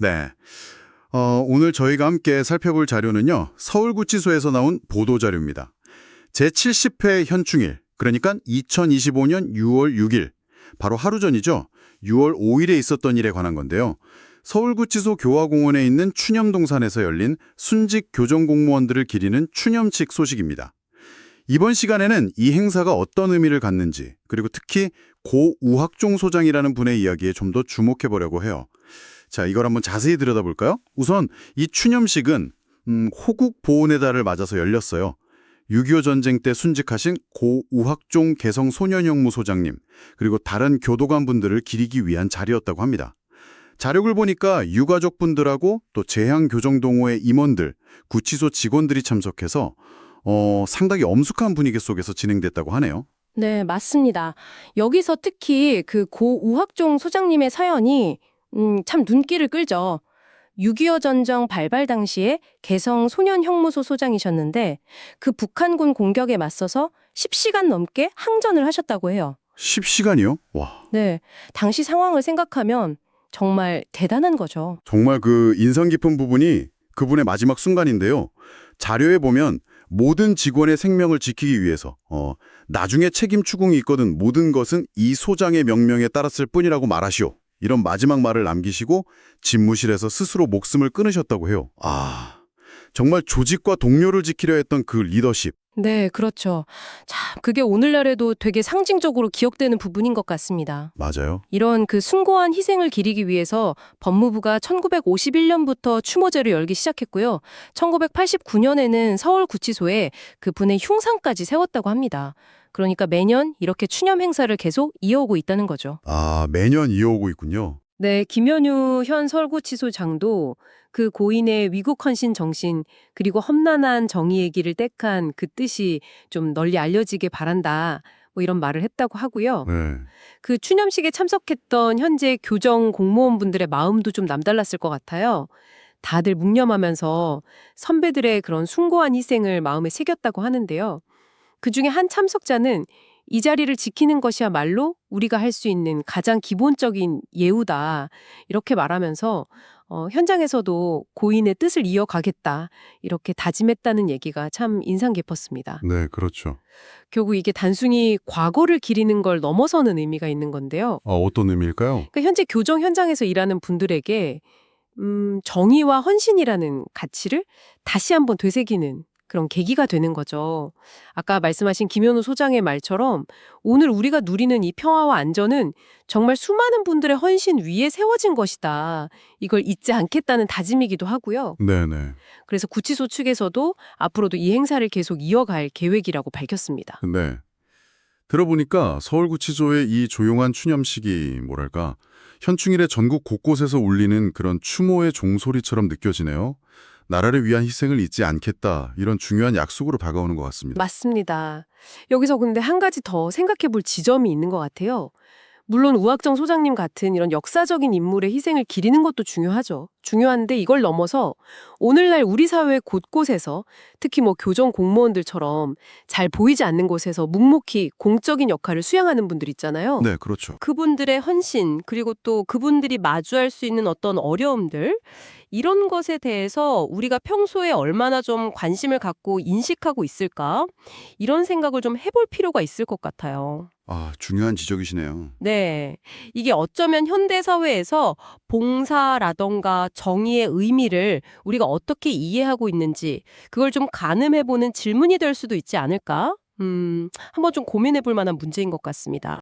네. 오늘 저희가 함께 살펴볼 자료는요. 서울구치소에서 나온 보도자료입니다. 제70회 현충일, 그러니까 2025년 6월 6일, 바로 하루 전이죠. 6월 5일에 있었던 일에 관한 건데요. 서울구치소 교화공원에 있는 추념동산에서 열린 순직 교정공무원들을 기리는 추념식 소식입니다. 이번 시간에는 이 행사가 어떤 의미를 갖는지, 그리고 특히 고 우학종 소장이라는 분의 이야기에 좀 더 주목해보려고 해요. 자, 이걸 한번 자세히 들여다볼까요? 우선 이 추념식은 호국 보훈의 달을 맞아서 열렸어요. 6.25 전쟁 때 순직하신 고 우학종 개성소년형무 소장님, 그리고 다른 교도관 분들을 기리기 위한 자리였다고 합니다. 자료를 보니까 유가족분들하고 또 재향교정동호회 임원들, 구치소 직원들이 참석해서 상당히 엄숙한 분위기 속에서 진행됐다고 하네요. 네, 맞습니다. 여기서 특히 그 고 우학종 소장님의 사연이 참 눈길을 끌죠. 6.25 전쟁 발발 당시에 개성 소년형무소 소장이셨는데 그 북한군 공격에 맞서서 10시간 넘게 항전을 하셨다고 해요. 10시간이요? 와, 네, 당시 상황을 생각하면 정말 대단한 거죠. 정말 그 인상 깊은 부분이 그분의 마지막 순간인데요. 자료에 보면 모든 직원의 생명을 지키기 위해서 나중에 책임 추궁이 있거든 모든 것은 이 소장의 명령에 따랐을 뿐이라고 말하시오. 이런 마지막 말을 남기시고 집무실에서 스스로 목숨을 끊으셨다고 해요. 아, 정말 조직과 동료를 지키려 했던 그 리더십. 네, 그렇죠. 참, 그게 오늘날에도 되게 상징적으로 기억되는 부분인 것 같습니다. 맞아요. 이런 그 숭고한 희생을 기리기 위해서 법무부가 1951년부터 추모제를 열기 시작했고요. 1989년에는 서울구치소에 그분의 흉상까지 세웠다고 합니다. 그러니까 매년 이렇게 추념 행사를 계속 이어오고 있다는 거죠. 아, 매년 이어오고 있군요. 네, 김현우 현 서울구치소장도 그 고인의 위국 헌신 정신 그리고 험난한 정의의 길을 택한 그 뜻이 좀 널리 알려지게 바란다. 뭐 이런 말을 했다고 하고요. 네. 그 추념식에 참석했던 현재 교정 공무원분들의 마음도 좀 남달랐을 것 같아요. 다들 묵념하면서 선배들의 그런 숭고한 희생을 마음에 새겼다고 하는데요. 그중에 한 참석자는 이 자리를 지키는 것이야말로 우리가 할 수 있는 가장 기본적인 예우다. 이렇게 말하면서 현장에서도 고인의 뜻을 이어가겠다. 이렇게 다짐했다는 얘기가 참 인상 깊었습니다. 네, 그렇죠. 결국 이게 단순히 과거를 기리는 걸 넘어서는 의미가 있는 건데요. 어떤 의미일까요? 그러니까 현재 교정 현장에서 일하는 분들에게 정의와 헌신이라는 가치를 다시 한번 되새기는 그런 계기가 되는 거죠. 아까 말씀하신 김현우 소장의 말처럼 오늘 우리가 누리는 이 평화와 안전은 정말 수많은 분들의 헌신 위에 세워진 것이다. 이걸 잊지 않겠다는 다짐이기도 하고요. 네네. 그래서 구치소 측에서도 앞으로도 이 행사를 계속 이어갈 계획이라고 밝혔습니다. 네. 들어보니까 서울구치소의 이 조용한 추념식이 뭐랄까 현충일에 전국 곳곳에서 울리는 그런 추모의 종소리처럼 느껴지네요. 나라를 위한 희생을 잊지 않겠다 이런 중요한 약속으로 다가오는 것 같습니다. 맞습니다. 여기서 근데 한 가지 더 생각해 볼 지점이 있는 것 같아요. 물론 우학정 소장님 같은 이런 역사적인 인물의 희생을 기리는 것도 중요하죠. 중요한데 이걸 넘어서 오늘날 우리 사회 곳곳에서 특히 뭐 교정 공무원들처럼 잘 보이지 않는 곳에서 묵묵히 공적인 역할을 수행하는 분들 있잖아요. 네, 그렇죠. 그분들의 헌신, 그리고 또 그분들이 마주할 수 있는 어떤 어려움들, 이런 것에 대해서 우리가 평소에 얼마나 좀 관심을 갖고 인식하고 있을까? 이런 생각을 좀 해볼 필요가 있을 것 같아요. 아, 중요한 지적이시네요. 네. 이게 어쩌면 현대 사회에서 봉사라던가 정의의 의미를 우리가 어떻게 이해하고 있는지 그걸 좀 가늠해보는 질문이 될 수도 있지 않을까? 한번 좀 고민해볼 만한 문제인 것 같습니다.